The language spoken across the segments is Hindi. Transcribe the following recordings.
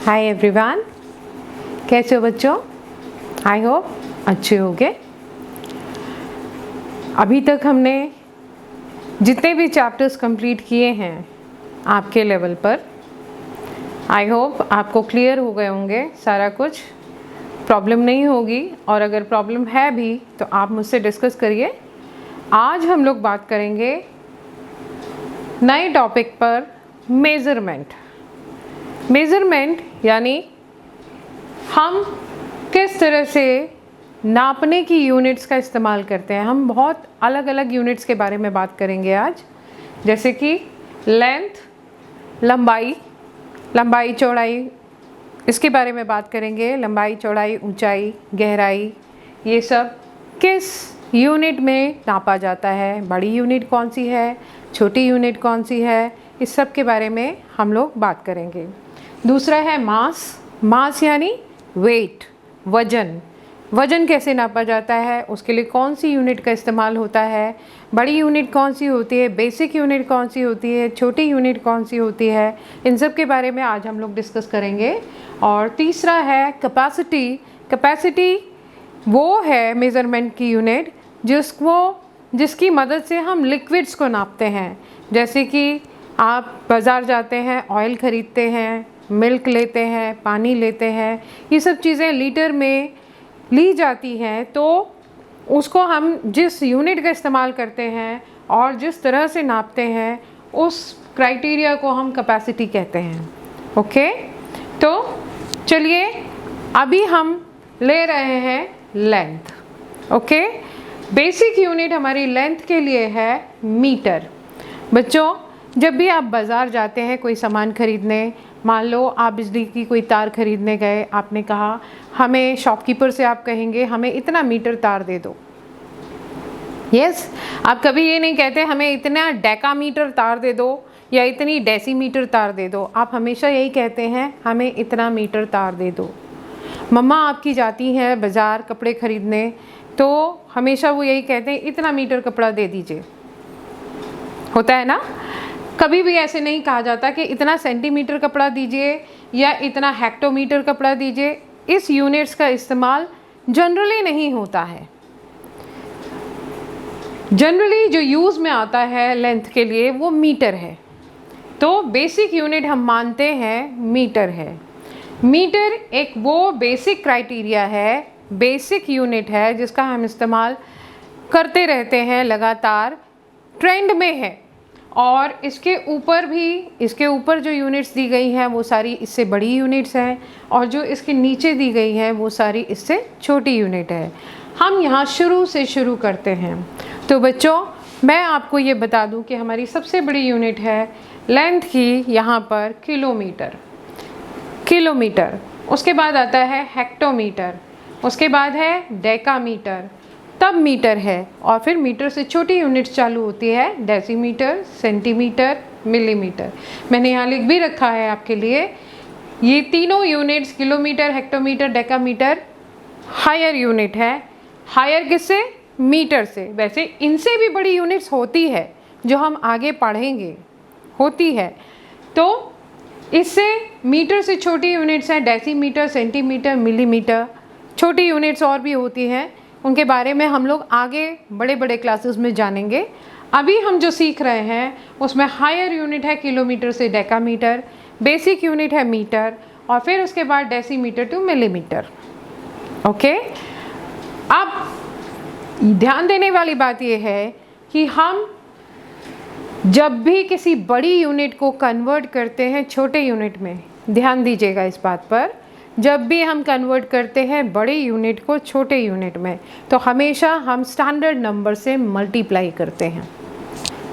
हाय एवरीवन, कैसे हो बच्चों? आई होप अच्छे होंगे। अभी तक हमने जितने भी चैप्टर्स कंप्लीट किए हैं आपके लेवल पर, आई होप आपको क्लियर हो गए होंगे, सारा कुछ प्रॉब्लम नहीं होगी। और अगर प्रॉब्लम है भी तो आप मुझसे डिस्कस करिए। आज हम लोग बात करेंगे नए टॉपिक पर, मेज़रमेंट यानी हम किस तरह से नापने की यूनिट्स का इस्तेमाल करते हैं। हम बहुत अलग अलग यूनिट्स के बारे में बात करेंगे आज, जैसे कि लेंथ, लंबाई चौड़ाई, इसके बारे में बात करेंगे। लंबाई चौड़ाई, ऊंचाई, गहराई, ये सब किस यूनिट में नापा जाता है, बड़ी यूनिट कौन सी है, छोटी यूनिट कौन सी है, इस सब के बारे में हम लोग बात करेंगे। दूसरा है मास यानी वेट, वजन कैसे नापा जाता है, उसके लिए कौन सी यूनिट का इस्तेमाल होता है, बड़ी यूनिट कौन सी होती है, बेसिक यूनिट कौन सी होती है, छोटी यूनिट कौन सी होती है, इन सब के बारे में आज हम लोग डिस्कस करेंगे। और तीसरा है कैपेसिटी वो है मेज़रमेंट की यूनिट जिसकी मदद से हम लिक्विड्स को नापते हैं। जैसे कि आप बाज़ार जाते हैं, ऑयल ख़रीदते हैं, मिल्क लेते हैं, पानी लेते हैं, ये सब चीज़ें लीटर में ली जाती हैं, तो उसको हम जिस यूनिट का इस्तेमाल करते हैं और जिस तरह से नापते हैं, उस क्राइटेरिया को हम कैपेसिटी कहते हैं। ओके, तो चलिए अभी हम ले रहे हैं लेंथ। ओके, बेसिक यूनिट हमारी लेंथ के लिए है मीटर। बच्चों, जब भी आप बाज़ार जाते हैं कोई सामान ख़रीदने, मान लो आप बिजली की कोई तार खरीदने गए, आपने कहा हमें, शॉपकीपर से आप कहेंगे हमें इतना मीटर तार दे दो। यस, आप कभी ये नहीं कहते हमें इतना डेकामीटर तार दे दो या इतनी डेसीमीटर तार दे दो, आप हमेशा यही कहते हैं हमें इतना मीटर तार दे दो। मम्मा आपकी जाती हैं बाज़ार कपड़े ख़रीदने, तो हमेशा वो यही कहते हैं इतना मीटर कपड़ा दे दीजिए, होता है ना। कभी भी ऐसे नहीं कहा जाता कि इतना सेंटीमीटर कपड़ा दीजिए या इतना हेक्टोमीटर कपड़ा दीजिए। इस यूनिट्स का इस्तेमाल जनरली नहीं होता है। जनरली जो यूज़ में आता है लेंथ के लिए वो मीटर है। तो बेसिक यूनिट हम मानते हैं मीटर है। मीटर एक वो बेसिक क्राइटेरिया है, बेसिक यूनिट है जिसका हम इस्तेमाल करते रहते हैं, लगातार ट्रेंड में है। और इसके ऊपर जो यूनिट्स दी गई हैं वो सारी इससे बड़ी यूनिट्स हैं, और जो इसके नीचे दी गई हैं वो सारी इससे छोटी यूनिट है। हम यहाँ शुरू करते हैं। तो बच्चों, मैं आपको ये बता दूँ कि हमारी सबसे बड़ी यूनिट है लेंथ की यहाँ पर किलोमीटर। उसके बाद आता है हेक्टोमीटर, उसके बाद है डेकामीटर, तब मीटर है, और फिर मीटर से छोटी यूनिट्स चालू होती है डेसीमीटर, सेंटीमीटर, मिलीमीटर। मैंने यहाँ लिख भी रखा है आपके लिए। ये तीनों units, kilometre, hectometre, decametre, higher unit है। हायर किससे? मीटर से। वैसे इनसे भी बड़ी यूनिट्स होती है जो हम आगे पढ़ेंगे, होती है। तो इससे मीटर से छोटी यूनिट्स हैं डेसीमीटर, सेंटीमीटर, मिलीमीटर। छोटी यूनिट्स और भी होती हैं, उनके बारे में हम लोग आगे बड़े बड़े क्लासेस में जानेंगे। अभी हम जो सीख रहे हैं उसमें हायर यूनिट है किलोमीटर से डेकामीटर, बेसिक यूनिट है मीटर, और फिर उसके बाद डेसीमीटर टू मिलीमीटर। ओके, अब ध्यान देने वाली बात यह है कि हम जब भी किसी बड़ी यूनिट को कन्वर्ट करते हैं छोटे यूनिट में, ध्यान दीजिएगा इस बात पर, जब भी हम कन्वर्ट करते हैं बड़ी यूनिट को छोटे यूनिट में, तो हमेशा हम स्टैंडर्ड नंबर से मल्टीप्लाई करते हैं।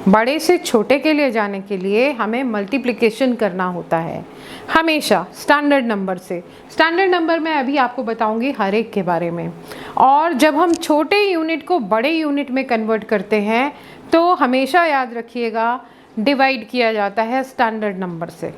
बड़े से छोटे के लिए जाने के लिए हमें मल्टीप्लिकेशन करना होता है, हमेशा स्टैंडर्ड नंबर से। स्टैंडर्ड नंबर मैं अभी आपको बताऊंगी हर एक के बारे में। और जब हम छोटे यूनिट को बड़े यूनिट में कन्वर्ट करते हैं तो हमेशा याद रखिएगा डिवाइड किया जाता है स्टैंडर्ड नंबर से।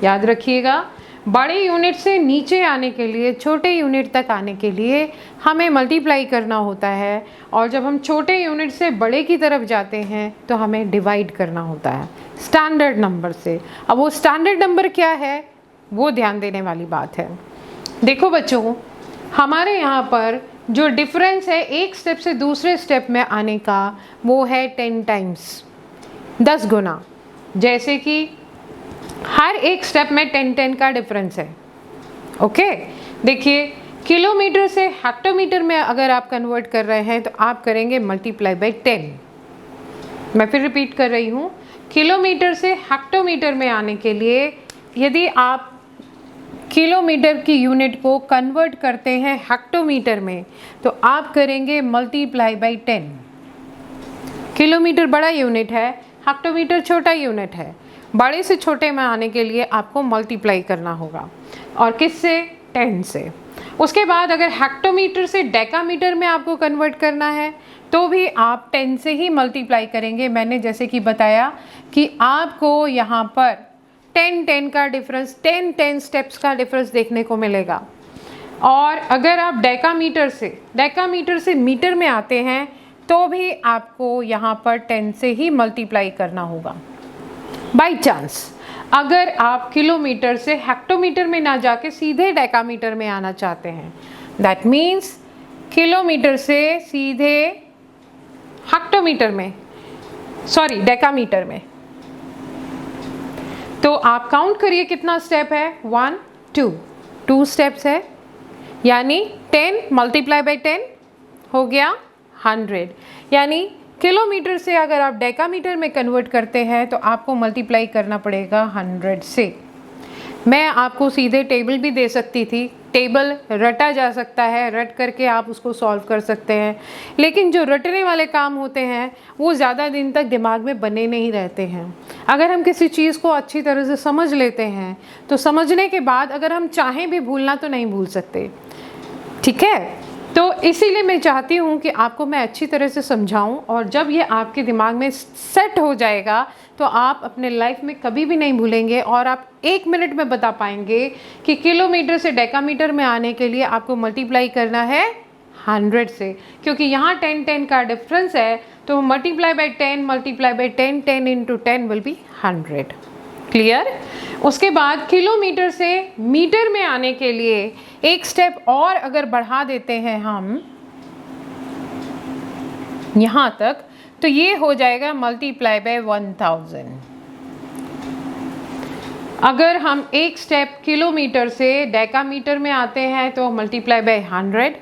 याद रखिएगा, बड़े यूनिट से नीचे आने के लिए, छोटे यूनिट तक आने के लिए हमें मल्टीप्लाई करना होता है, और जब हम छोटे यूनिट से बड़े की तरफ जाते हैं तो हमें डिवाइड करना होता है स्टैंडर्ड नंबर से। अब वो स्टैंडर्ड नंबर क्या है वो ध्यान देने वाली बात है। देखो बच्चों, हमारे यहाँ पर जो डिफरेंस है एक स्टेप से दूसरे स्टेप में आने का, वो है 10 टाइम्स, 10 गुना। जैसे कि हर एक स्टेप में 10 का डिफरेंस है। ओके, देखिए किलोमीटर से हेक्टोमीटर में अगर आप कन्वर्ट कर रहे हैं तो आप करेंगे मल्टीप्लाई बाय 10। मैं फिर रिपीट कर रही हूँ, किलोमीटर से हेक्टोमीटर में आने के लिए यदि आप किलोमीटर की यूनिट को कन्वर्ट करते हैं हेक्टोमीटर में तो आप करेंगे मल्टीप्लाई बाय 10। किलोमीटर बड़ा यूनिट है, हेक्टोमीटर छोटा यूनिट है। बड़े से छोटे में आने के लिए आपको मल्टीप्लाई करना होगा, और किससे? 10 से। उसके बाद अगर हेक्टोमीटर से डेकामीटर में आपको कन्वर्ट करना है तो भी आप 10 से ही मल्टीप्लाई करेंगे। मैंने जैसे कि बताया कि आपको यहाँ पर 10 का डिफरेंस, 10 स्टेप्स का डिफरेंस देखने को मिलेगा। और अगर आप डेकामीटर से मीटर में आते हैं तो भी आपको यहाँ पर 10 से ही मल्टीप्लाई करना होगा। बाय चांस अगर आप किलोमीटर से हेक्टोमीटर में ना जाके सीधे डेकामीटर में आना चाहते हैं, दैट मीन्स किलोमीटर से सीधे हेक्टोमीटर में, सॉरी डेकामीटर में, तो आप काउंट करिए कितना स्टेप है। 1 2 स्टेप्स है, यानी 10 मल्टीप्लाई बाय 10 हो गया 100। यानी किलोमीटर से अगर आप डेकामीटर में कन्वर्ट करते हैं तो आपको मल्टीप्लाई करना पड़ेगा 100 से। मैं आपको सीधे टेबल भी दे सकती थी, टेबल रटा जा सकता है, रट करके आप उसको सॉल्व कर सकते हैं, लेकिन जो रटने वाले काम होते हैं वो ज़्यादा दिन तक दिमाग में बने नहीं रहते हैं। अगर हम किसी चीज़ को अच्छी तरह से समझ लेते हैं तो समझने के बाद अगर हम चाहें भी भूलना तो नहीं भूल सकते, ठीक है। तो इसीलिए मैं चाहती हूँ कि आपको मैं अच्छी तरह से समझाऊँ, और जब ये आपके दिमाग में सेट हो जाएगा तो आप अपने लाइफ में कभी भी नहीं भूलेंगे, और आप 1 मिनट में बता पाएंगे कि किलोमीटर से डेकामीटर में आने के लिए आपको मल्टीप्लाई करना है 100 से, क्योंकि यहाँ 10 का डिफरेंस है। तो multiply by 10 multiply by 10, 10 into 10 will be 100। Clear? उसके बाद किलोमीटर से मीटर में आने के लिए एक स्टेप और अगर बढ़ा देते हैं हम यहाँ तक, तो ये हो जाएगा मल्टीप्लाई बाय 1000। अगर हम एक स्टेप किलोमीटर से डेकामीटर में आते हैं तो मल्टीप्लाई बाय 100,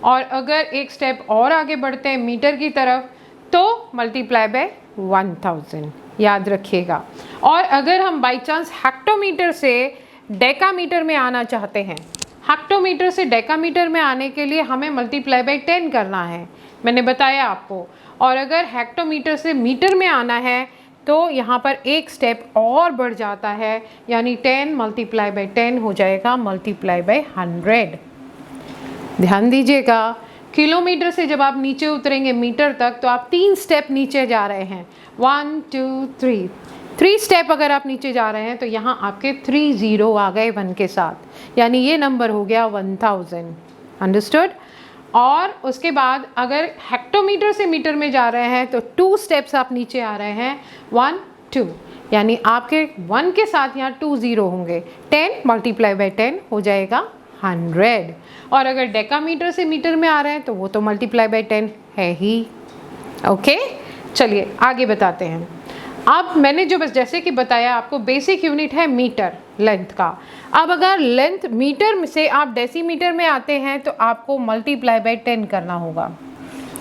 और अगर एक स्टेप और आगे बढ़ते हैं मीटर की तरफ तो मल्टीप्लाई बाय 1000, याद रखिएगा। और अगर हम बाई चांस हेक्टोमीटर से डेकामीटर में आना चाहते हैं, हेक्टोमीटर से डेकामीटर में आने के लिए हमें मल्टीप्लाई बाय 10 करना है, मैंने बताया आपको। और अगर हेक्टोमीटर से मीटर में आना है तो यहाँ पर एक स्टेप और बढ़ जाता है, यानी 10 मल्टीप्लाई बाय 10 हो जाएगा मल्टीप्लाई बाय 100। ध्यान दीजिएगा, किलोमीटर से जब आप नीचे उतरेंगे मीटर तक तो आप 3 स्टेप नीचे जा रहे हैं। 1 2 3 स्टेप अगर आप नीचे जा रहे हैं तो यहाँ आपके 3 0 आ गए 1 के साथ, यानी ये नंबर हो गया 1000। अंडरस्टूड? और उसके बाद अगर हेक्टोमीटर से मीटर में जा रहे हैं तो 2 स्टेप्स आप नीचे आ रहे हैं, 1 2, यानी आपके 1 के साथ यहाँ 2 0 होंगे। 10 मल्टीप्लाई बाय 10 हो जाएगा 100। और अगर डेकामीटर से मीटर में आ रहे हैं तो वो तो मल्टीप्लाई बाय 10 है ही। ओके, चलिए आगे बताते हैं। अब मैंने जो बस जैसे कि बताया आपको, बेसिक यूनिट है मीटर, लेंथ का। अब अगर लेंथ मीटर से आप डेसीमीटर में आते हैं तो आपको मल्टीप्लाई बाय 10 करना होगा,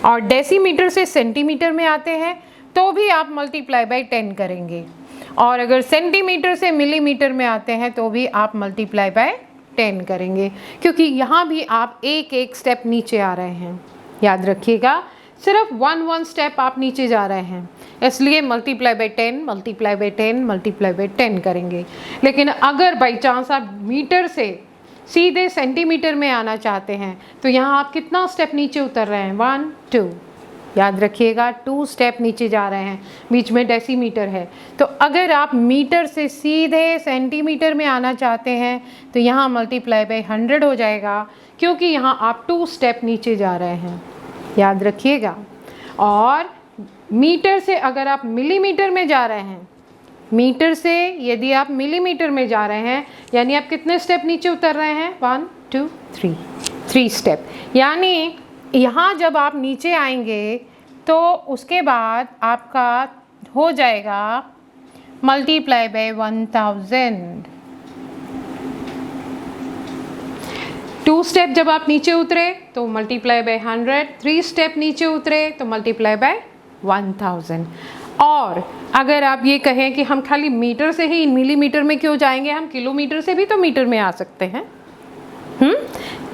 और डेसीमीटर से सेंटीमीटर में आते हैं तो भी आप मल्टीप्लाई बाय 10 करेंगे, और अगर सेंटीमीटर से मिलीमीटर में आते हैं तो भी आप मल्टीप्लाई बाय 10 करेंगे, क्योंकि यहाँ भी आप एक एक स्टेप नीचे आ रहे हैं। याद रखिएगा, सिर्फ 1 स्टेप आप नीचे जा रहे हैं, इसलिए multiply by 10 multiply by 10 multiply by 10 करेंगे। लेकिन अगर बाई चांस आप मीटर से सीधे सेंटीमीटर में आना चाहते हैं तो यहाँ आप कितना स्टेप नीचे उतर रहे हैं? 1 2, याद रखिएगा 2 स्टेप नीचे जा रहे हैं, बीच में डेसीमीटर है। तो अगर आप मीटर से सीधे सेंटीमीटर में आना चाहते हैं तो यहाँ मल्टीप्लाई बाय 100 हो जाएगा, क्योंकि यहाँ आप 2 स्टेप नीचे जा रहे हैं, याद रखिएगा। और मीटर से अगर आप मिलीमीटर में जा रहे हैं मीटर से यदि आप मिलीमीटर में जा रहे हैं, यानी आप कितने स्टेप नीचे उतर रहे हैं? 1 2 3 स्टेप। यानी यहाँ जब आप नीचे आएंगे तो उसके बाद आपका हो जाएगा मल्टीप्लाई बाय 1000। 2 स्टेप जब आप नीचे उतरे तो मल्टीप्लाई बाय 100, 3 स्टेप नीचे उतरे तो मल्टीप्लाई बाय 1000। और अगर आप ये कहें कि हम खाली मीटर से ही मिलीमीटर में क्यों जाएंगे, हम किलोमीटर से भी तो मीटर में आ सकते हैं,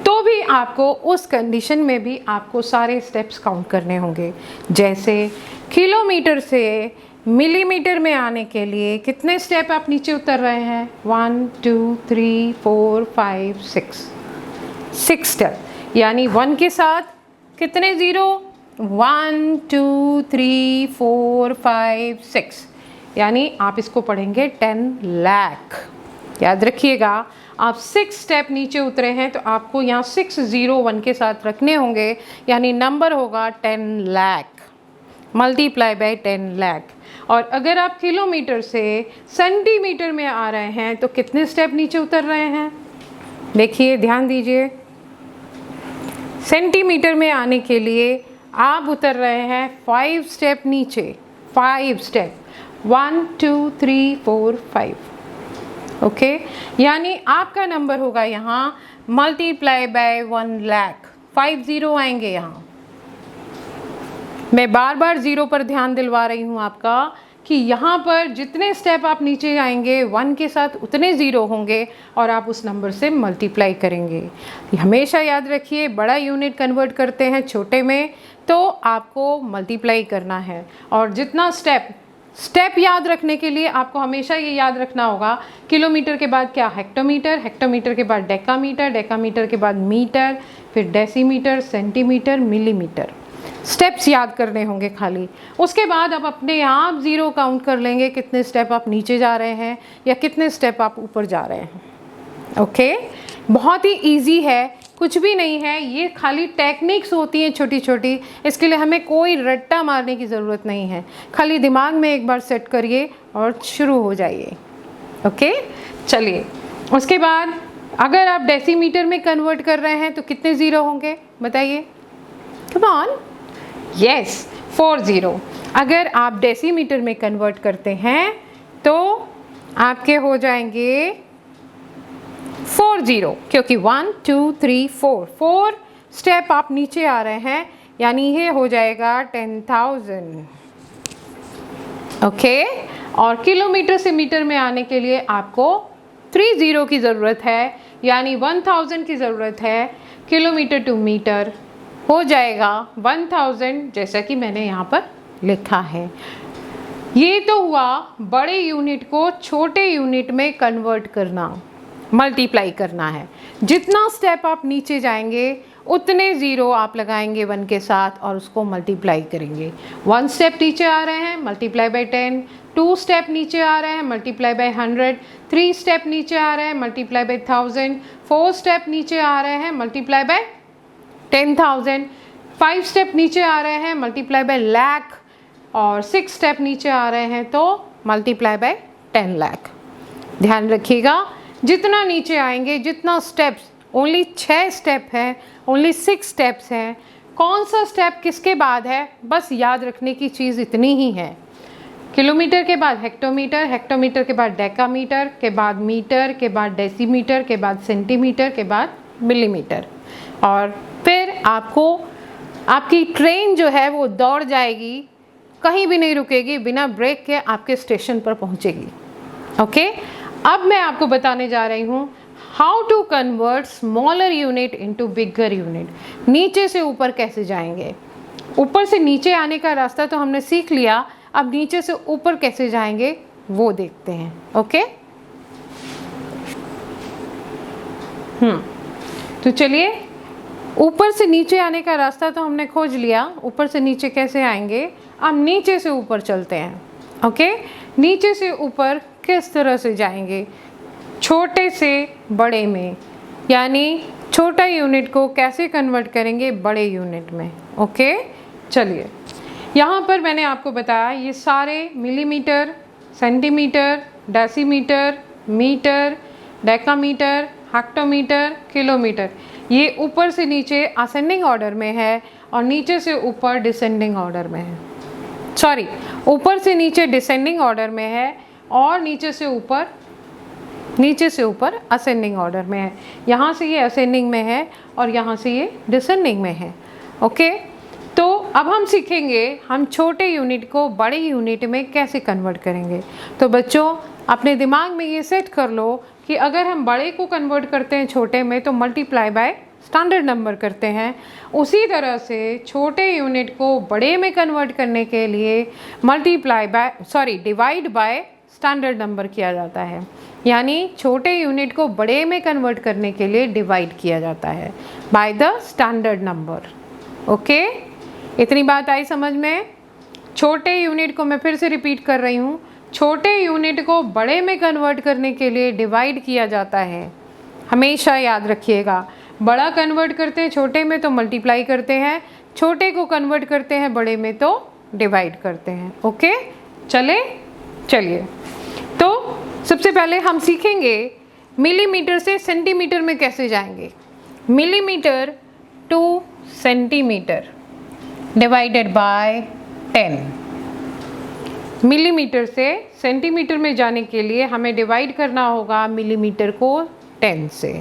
तो भी आपको उस कंडीशन में भी आपको सारे स्टेप्स काउंट करने होंगे। जैसे किलोमीटर से मिलीमीटर में आने के लिए कितने स्टेप आप नीचे उतर रहे हैं? 1 2 3 4 5 6 स्टेप। यानी 1 के साथ कितने ज़ीरो? 1 2 3 4 5 6। यानी आप इसको पढ़ेंगे 10 लाख। याद रखिएगा, आप 6 स्टेप नीचे उतरे हैं तो आपको यहाँ 6 0 1 के साथ रखने होंगे, यानी नंबर होगा 10 लाख मल्टीप्लाई बाय 10 लाख। और अगर आप किलोमीटर से सेंटीमीटर में आ रहे हैं तो कितने स्टेप नीचे उतर रहे हैं? देखिए, ध्यान दीजिए। सेंटीमीटर में आने के लिए आप उतर रहे हैं 5 स्टेप नीचे, 5 स्टेप 1 2 3 4 5। ओके, यानी आपका नंबर होगा यहाँ मल्टीप्लाई बाय 1 लाख। 5 0 आएंगे यहाँ। मैं बार बार ज़ीरो पर ध्यान दिलवा रही हूँ आपका कि यहाँ पर जितने स्टेप आप नीचे आएंगे 1 के साथ उतने ज़ीरो होंगे और आप उस नंबर से मल्टीप्लाई करेंगे। हमेशा याद रखिए, बड़ा यूनिट कन्वर्ट करते हैं छोटे में तो आपको मल्टीप्लाई करना है। और जितना स्टेप याद रखने के लिए आपको हमेशा ये याद रखना होगा, किलोमीटर के बाद क्या? हेक्टोमीटर, हेक्टोमीटर के बाद डेकामीटर, डेकामीटर के बाद मीटर, फिर डेसीमीटर, सेंटीमीटर, मिलीमीटर। स्टेप्स याद करने होंगे खाली। उसके बाद आप अपने आप ज़ीरो काउंट कर लेंगे कितने स्टेप आप नीचे जा रहे हैं या कितने स्टेप आप ऊपर जा रहे हैं। ओके, बहुत ही ईजी है, कुछ भी नहीं है, ये खाली टेक्निक्स होती हैं छोटी छोटी। इसके लिए हमें कोई रट्टा मारने की ज़रूरत नहीं है, खाली दिमाग में एक बार सेट करिए और शुरू हो जाइए। ओके, चलिए। उसके बाद अगर आप डेसीमीटर में कन्वर्ट कर रहे हैं तो कितने ज़ीरो होंगे बताइए? Come on. यस, 4 0। अगर आप डेसीमीटर में कन्वर्ट करते हैं तो आपके हो जाएंगे 4 0, क्योंकि 1 2 3 4 स्टेप आप नीचे आ रहे हैं, यानी ये हो जाएगा 10,000। ओके, और किलोमीटर से मीटर में आने के लिए आपको 3 0 की ज़रूरत है, यानी 1000 की ज़रूरत है। किलोमीटर टू मीटर हो जाएगा 1000, जैसा कि मैंने यहाँ पर लिखा है। ये तो हुआ बड़े यूनिट को छोटे यूनिट में कन्वर्ट करना, मल्टीप्लाई करना है। जितना स्टेप आप नीचे जाएंगे उतने ज़ीरो आप लगाएंगे 1 के साथ और उसको मल्टीप्लाई करेंगे। 1 स्टेप नीचे आ रहे हैं, मल्टीप्लाई बाय 10। 2 स्टेप नीचे आ रहे हैं, मल्टीप्लाई बाय 100। 3 स्टेप नीचे आ रहे हैं, मल्टीप्लाई बाय 1000। 4 स्टेप नीचे आ रहे हैं, मल्टीप्लाई बाय 10,000। 5 स्टेप नीचे आ रहे हैं, मल्टीप्लाई बाय लाख। और 6 स्टेप नीचे आ रहे हैं तो मल्टीप्लाई बाय 10 लाख। ध्यान रखिएगा, जितना नीचे आएंगे, जितना स्टेप्स, ओनली 6 स्टेप है, ओनली 6 स्टेप्स हैं। कौन सा स्टेप किसके बाद है, बस याद रखने की चीज़ इतनी ही है। किलोमीटर के बाद हेक्टोमीटर, हेक्टोमीटर के बाद डेकामीटर, के बाद मीटर, के बाद डेसीमीटर, के बाद सेंटीमीटर, के बाद मिलीमीटर। और फिर आपको आपकी ट्रेन जो है वो दौड़ जाएगी, कहीं भी नहीं रुकेगी, बिना ब्रेक के आपके स्टेशन पर पहुंचेगी। ओके, अब मैं आपको बताने जा रही हूँ how to convert smaller unit into bigger unit. नीचे से ऊपर कैसे जाएंगे? ऊपर से नीचे आने का रास्ता तो हमने सीख लिया, अब नीचे से ऊपर कैसे जाएंगे वो देखते हैं। ओके, तो चलिए, ऊपर से नीचे आने का रास्ता तो हमने खोज लिया, ऊपर से नीचे कैसे आएंगे, अब नीचे से ऊपर चलते हैं। ओके, नीचे से ऊपर किस तरह से जाएंगे? छोटे से बड़े में, यानी छोटा यूनिट को कैसे कन्वर्ट करेंगे बड़े यूनिट में। ओके, चलिए, यहाँ पर मैंने आपको बताया ये सारे millimetre, centimetre, decimetre, metre, decametre, hectometre, kilometre. ये ऊपर से नीचे असेंडिंग ऑर्डर में है और नीचे से ऊपर डिसेंडिंग ऑर्डर में है। सॉरी, ऊपर से नीचे डिसेंडिंग ऑर्डर में है और नीचे से ऊपर असेंडिंग ऑर्डर में है। यहाँ से ये असेंडिंग में है और यहाँ से ये डिसेंडिंग में है। ओके, तो अब हम सीखेंगे हम छोटे यूनिट को बड़े यूनिट में कैसे कन्वर्ट करेंगे। तो बच्चों, अपने दिमाग में ये सेट कर लो कि अगर हम बड़े को कन्वर्ट करते हैं छोटे में तो मल्टीप्लाई बाय स्टैंडर्ड नंबर करते हैं। उसी तरह से छोटे यूनिट को बड़े में कन्वर्ट करने के लिए डिवाइड बाय स्टैंडर्ड नंबर किया जाता है। यानी छोटे यूनिट को बड़े में कन्वर्ट करने के लिए डिवाइड किया जाता है by the standard number. Okay, इतनी बात आई समझ में। छोटे यूनिट को मैं फिर से रिपीट कर रही हूँ, छोटे यूनिट को बड़े में कन्वर्ट करने के लिए डिवाइड किया जाता है। हमेशा याद रखिएगा, बड़ा कन्वर्ट करते हैं छोटे में तो मल्टीप्लाई करते हैं, छोटे को कन्वर्ट करते हैं बड़े में तो डिवाइड करते हैं। ओके, चलिए तो सबसे पहले हम सीखेंगे मिलीमीटर से सेंटीमीटर में कैसे जाएंगे। Millimetre two centimetre divided by 10। Millimetre से सेंटीमीटर में जाने के लिए हमें डिवाइड करना होगा मिलीमीटर को 10 से।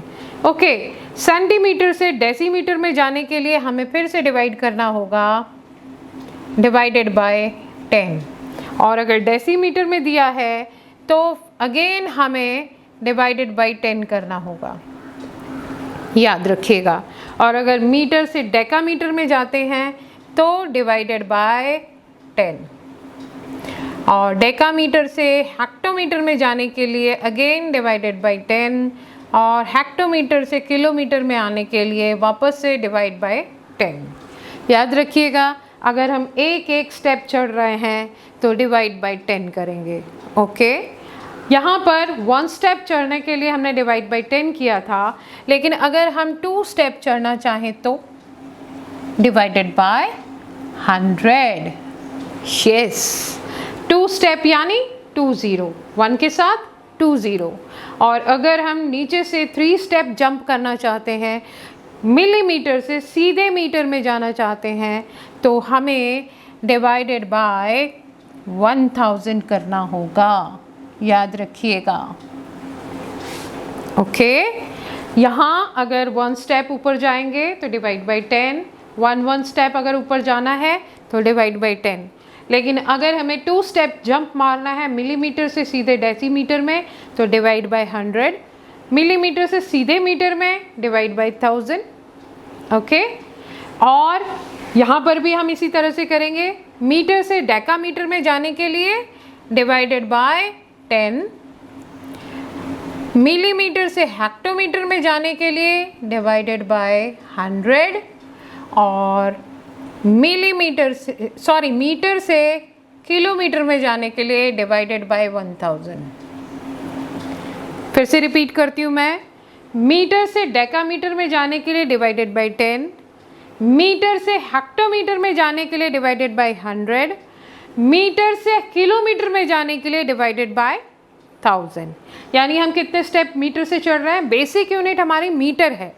ओके, सेंटीमीटर से डेसीमीटर में जाने के लिए हमें फिर से डिवाइड करना होगा डिवाइडेड बाय 10। और अगर डेसीमीटर में दिया है तो अगेन हमें डिवाइडेड बाय 10 करना होगा, याद रखिएगा। और अगर मीटर से डेकामीटर में जाते हैं तो डिवाइडेड बाय 10। और डेकामीटर से हेक्टोमीटर में जाने के लिए अगेन डिवाइडेड बाय 10। और हेक्टोमीटर से किलोमीटर में आने के लिए वापस से डिवाइड बाय 10। याद रखिएगा, अगर हम एक स्टेप चढ़ रहे हैं तो डिवाइड बाय 10 करेंगे। ओके, यहाँ पर 1 स्टेप चढ़ने के लिए हमने डिवाइड बाय 10 किया था, लेकिन अगर हम 2 स्टेप चढ़ना चाहें तो डिवाइडेड बाय 100। यस, 2 स्टेप यानी 20, 1 के साथ 20। और अगर हम नीचे से 3 स्टेप जंप करना चाहते हैं, मिलीमीटर से सीधे मीटर में जाना चाहते हैं, तो हमें डिवाइडेड बाय 1000 करना होगा, याद रखिएगा। ओके, यहाँ अगर 1 स्टेप ऊपर जाएंगे तो डिवाइड बाय 10, 1 स्टेप अगर ऊपर जाना है तो डिवाइड बाय 10। लेकिन अगर हमें 2 स्टेप जंप मारना है मिलीमीटर से सीधे डेसीमीटर में तो डिवाइड बाय 100, मिलीमीटर से सीधे मीटर में डिवाइड बाय 1000। ओके, और यहाँ पर भी हम इसी तरह से करेंगे। मीटर से डेकामीटर में जाने के लिए डिवाइडेड बाय 10, मिलीमीटर से हेक्टोमीटर में जाने के लिए डिवाइडेड बाय 100, और मीटर से किलोमीटर में जाने के लिए डिवाइडेड बाय 1000। फिर से रिपीट करती हूँ मैं, मीटर से डेकामीटर में जाने के लिए डिवाइडेड बाय 10, मीटर से हेक्टोमीटर में जाने के लिए डिवाइडेड बाय 100, मीटर से किलोमीटर में जाने के लिए डिवाइडेड बाय 1000। यानी हम कितने स्टेप मीटर से चढ़ रहे हैं। बेसिक यूनिट हमारी मीटर है,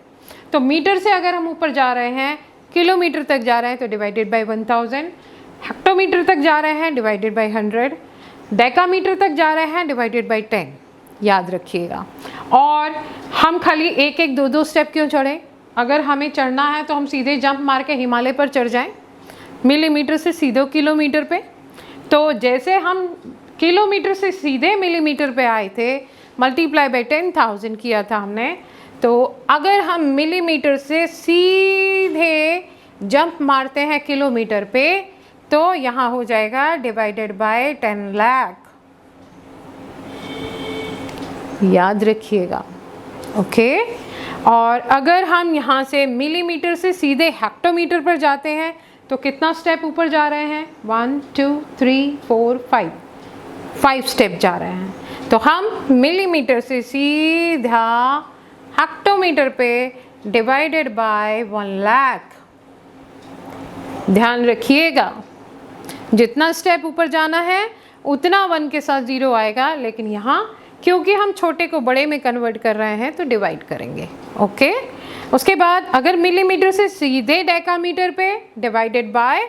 तो मीटर से अगर हम ऊपर जा रहे हैं, किलोमीटर तक जा रहे हैं तो डिवाइडेड बाय 1000, हेक्टोमीटर तक जा रहे हैं डिवाइडेड बाय 100, डेकामीटर तक जा रहे हैं डिवाइडेड बाय 10, याद रखिएगा। और हम खाली एक 2 स्टेप क्यों चढ़ें। अगर हमें चढ़ना है तो हम सीधे जंप मार के हिमालय पर चढ़ जाएं, मिलीमीटर से सीधे किलोमीटर पे। तो जैसे हम किलोमीटर से सीधे मिलीमीटर पे आए थे, मल्टीप्लाई बाय 10,000 किया था हमने, तो अगर हम मिलीमीटर से सीधे जंप मारते हैं किलोमीटर पे तो यहाँ हो जाएगा डिवाइडेड बाय 10 लाख, याद रखिएगा। ओके, और अगर हम यहाँ से मिलीमीटर से सीधे हेक्टोमीटर पर जाते हैं तो कितना स्टेप ऊपर जा रहे हैं, 1 2 3 4 5 स्टेप जा रहे हैं। तो हम मिलीमीटर से सीधा हेक्टोमीटर पे डिवाइडेड बाय 1 लाख, ध्यान रखिएगा। जितना स्टेप ऊपर जाना है उतना 1 के साथ 0 आएगा, लेकिन यहाँ क्योंकि हम छोटे को बड़े में कन्वर्ट कर रहे हैं तो डिवाइड करेंगे। ओके, उसके बाद अगर मिलीमीटर से सीधे डेकामीटर पे डिवाइडेड बाय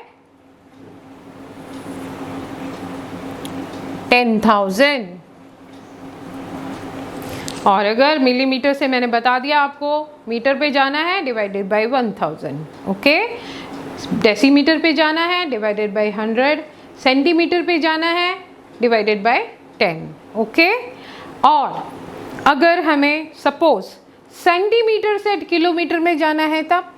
10,000, और अगर मिलीमीटर से मैंने बता दिया आपको मीटर पे जाना है डिवाइडेड बाय 1000। ओके, डेसीमीटर पे जाना है डिवाइडेड बाय 100, सेंटीमीटर पे जाना है डिवाइडेड बाय 10। ओके, और अगर हमें सपोज सेंटीमीटर से किलोमीटर में जाना है तब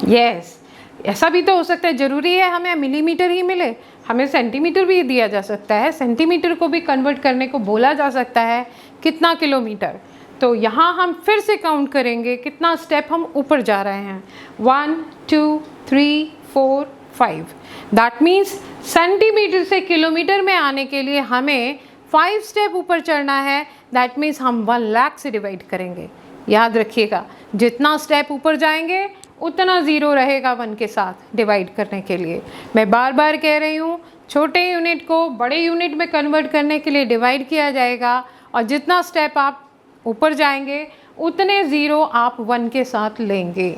यस, ऐसा भी तो हो सकता है, ज़रूरी है हमें मिलीमीटर ही मिले, हमें सेंटीमीटर भी दिया जा सकता है, सेंटीमीटर को भी कन्वर्ट करने को बोला जा सकता है कितना किलोमीटर। तो यहाँ हम फिर से काउंट करेंगे कितना स्टेप हम ऊपर जा रहे हैं, 1 2 3 4 5। दैट मीन्स सेंटीमीटर से किलोमीटर में आने के लिए हमें 5 स्टेप ऊपर चढ़ना है। दैट मीन्स हम 1 लाख से डिवाइड करेंगे। याद रखिएगा, जितना स्टेप ऊपर जाएंगे उतना 0 रहेगा 1 के साथ डिवाइड करने के लिए। मैं बार बार कह रही हूँ, छोटे यूनिट को बड़े यूनिट में कन्वर्ट करने के लिए डिवाइड किया जाएगा, और जितना स्टेप आप ऊपर जाएंगे उतने 0 आप 1 के साथ लेंगे।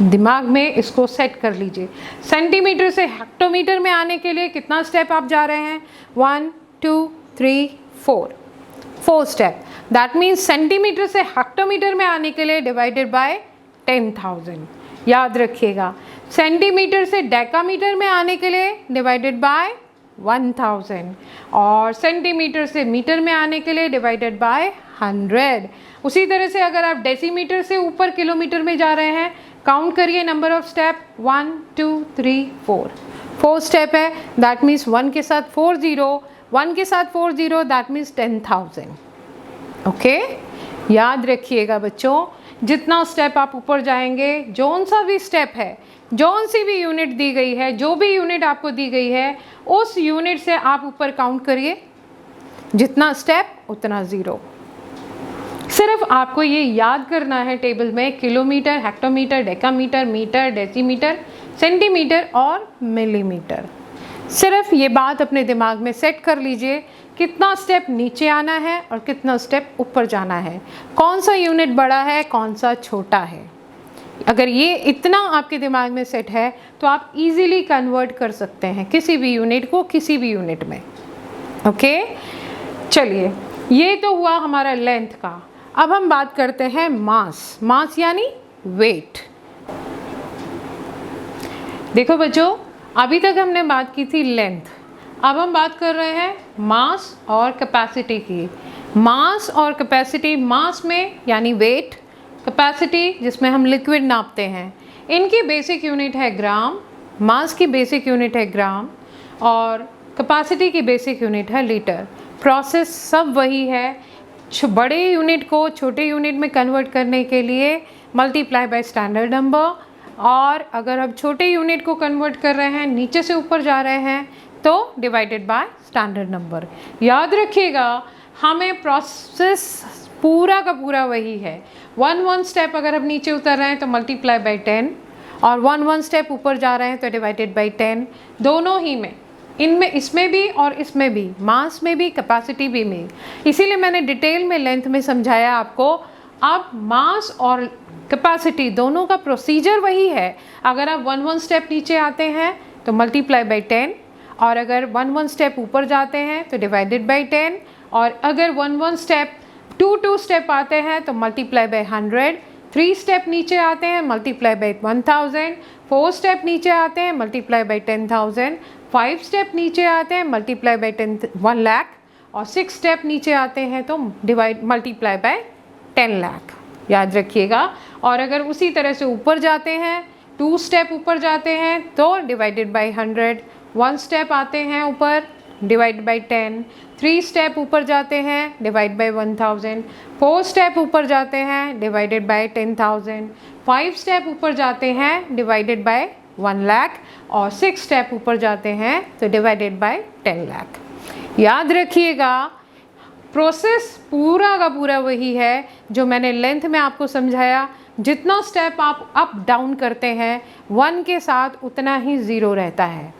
दिमाग में इसको सेट कर लीजिए। सेंटीमीटर से हेक्टोमीटर में आने के लिए कितना स्टेप आप जा रहे हैं, 1 2 3 4 स्टेप। दैट मीन्स सेंटीमीटर से हेक्टोमीटर में आने के लिए डिवाइडेड बाय 10,000। याद रखिएगा, सेंटीमीटर से डेकामीटर में आने के लिए डिवाइडेड बाय 1000, और सेंटीमीटर से मीटर में आने के लिए डिवाइडेड बाय 100। उसी तरह से अगर आप डेसीमीटर से ऊपर किलोमीटर में जा रहे हैं, काउंट करिए नंबर ऑफ स्टेप, 1 2 3 4 स्टेप है। दैट मीन्स 1 के साथ 4 0, 1 के साथ 4 0, दैट मीन्स 10,000। ओके, याद रखिएगा बच्चों, जितना स्टेप आप ऊपर जाएंगे, जौन सा भी स्टेप है, जौन सी भी यूनिट दी गई है, जो भी यूनिट आपको दी गई है, उस यूनिट से आप ऊपर काउंट करिए, जितना स्टेप उतना 0। सिर्फ आपको ये याद करना है टेबल में kilometre, hectometre, decametre, metre, decimetre, centimetre और मिलीमीटर। सिर्फ ये बात अपने दिमाग में सेट कर लीजिए, कितना स्टेप नीचे आना है और कितना स्टेप ऊपर जाना है, कौन सा यूनिट बड़ा है, कौन सा छोटा है। अगर ये इतना आपके दिमाग में सेट है तो आप इजीली कन्वर्ट कर सकते हैं किसी भी यूनिट को किसी भी यूनिट में। ओके, चलिए, ये तो हुआ हमारा लेंथ का। अब हम बात करते हैं मास। मास यानी वेट। देखो बच्चों, अभी तक हमने बात की थी लेंथ, अब हम बात कर रहे हैं मास और कैपेसिटी की। मास और कैपेसिटी, मास में यानी वेट, कैपेसिटी जिसमें हम लिक्विड नापते हैं, इनकी बेसिक यूनिट है ग्राम। मास की बेसिक यूनिट है ग्राम और कैपेसिटी की बेसिक यूनिट है लीटर। प्रोसेस सब वही है। बड़े यूनिट को छोटे यूनिट में कन्वर्ट करने के लिए मल्टीप्लाई बाय स्टैंडर्ड नंबर, और अगर हम छोटे यूनिट को कन्वर्ट कर रहे हैं, नीचे से ऊपर जा रहे हैं, तो डिवाइडेड बाय स्टैंडर्ड नंबर। याद रखिएगा, हमें प्रोसेस पूरा का पूरा वही है। 1 स्टेप अगर हम नीचे उतर रहे हैं तो मल्टीप्लाई बाय 10, और 1 स्टेप ऊपर जा रहे हैं तो डिवाइडेड बाय 10। दोनों ही में, इनमें, इसमें भी और इसमें भी, मास में भी कैपेसिटी भी में। इसीलिए मैंने डिटेल में लेंथ में समझाया आपको। अब मास और कैपेसिटी दोनों का प्रोसीजर वही है। अगर आप 1 स्टेप नीचे आते हैं तो मल्टीप्लाई बाय 10, और अगर 1 स्टेप ऊपर जाते हैं तो डिवाइडेड बाय 10, और अगर 1 स्टेप 2 स्टेप आते हैं तो मल्टीप्लाई बाय 100, 3 स्टेप नीचे आते हैं मल्टीप्लाई बाय 1000, 4 स्टेप नीचे आते हैं मल्टीप्लाई बाय 10,000, 5 स्टेप नीचे आते हैं मल्टीप्लाई बाय 1 लाख, और 6 स्टेप नीचे आते हैं तो मल्टीप्लाई बाय 10 लाख। याद रखिएगा। और अगर उसी तरह से ऊपर जाते हैं, 2 स्टेप ऊपर जाते हैं तो डिवाइडेड बाय 100, 1 स्टेप आते हैं ऊपर डिवाइड बाय 10, 3 स्टेप ऊपर जाते हैं डिवाइड बाय 1000, 4 स्टेप ऊपर जाते हैं डिवाइडेड बाय 10,000, 5 स्टेप ऊपर जाते हैं डिवाइडेड बाय 1 लाख, और 6 स्टेप ऊपर जाते हैं तो डिवाइडेड बाय 10 लाख। याद रखिएगा, प्रोसेस पूरा का पूरा वही है जो मैंने लेंथ में आपको समझाया। जितना स्टेप आप अप डाउन करते हैं 1 के साथ उतना ही 0 रहता है,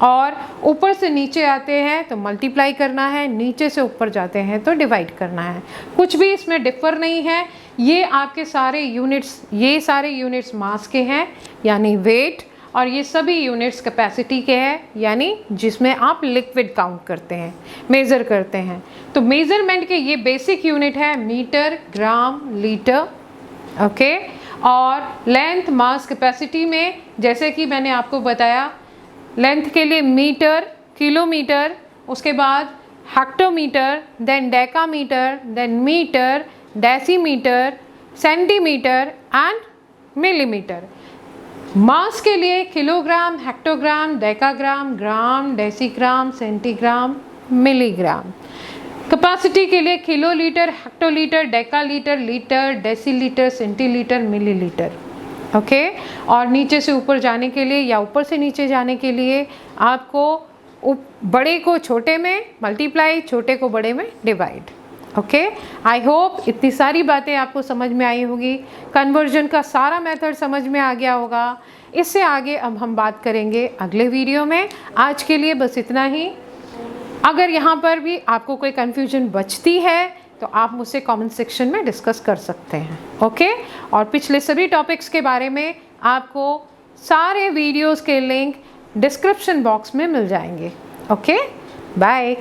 और ऊपर से नीचे आते हैं तो मल्टीप्लाई करना है, नीचे से ऊपर जाते हैं तो डिवाइड करना है। कुछ भी इसमें डिफर नहीं है। ये आपके सारे यूनिट्स मास के हैं यानी वेट, और ये सभी यूनिट्स कैपेसिटी के हैं यानी जिसमें आप लिक्विड काउंट करते हैं, मेज़र करते हैं। तो मेज़रमेंट के ये बेसिक यूनिट है मीटर, ग्राम, लीटर, ओके। और लेंथ, मास, कैपेसिटी में जैसे कि मैंने आपको बताया, लेंथ के लिए मीटर, किलोमीटर, उसके बाद hectometre, then decametre, then metre, decimetre, centimetre and millimetre. Mass के लिए kilogram, hectogram, decagram, gram, decigram, centigram, milligram. Capacity के लिए kilolitre, hectolitre, decalitre, litre, decilitre, centilitre, millilitre, okay. और नीचे से ऊपर जाने के लिए या ऊपर से नीचे जाने के लिए आपको बड़े को छोटे में मल्टीप्लाई, छोटे को बड़े में डिवाइड, ओके। आई होप इतनी सारी बातें आपको समझ में आई होगी, कन्वर्जन का सारा मेथड समझ में आ गया होगा। इससे आगे अब हम बात करेंगे अगले वीडियो में। आज के लिए बस इतना ही। अगर यहाँ पर भी आपको कोई कन्फ्यूजन बचती है तो आप मुझसे कमेंट सेक्शन में डिस्कस कर सकते हैं, ओके। और पिछले सभी टॉपिक्स के बारे में आपको सारे वीडियोस के लिंक डिस्क्रिप्शन बॉक्स में मिल जाएंगे, ओके। बाय।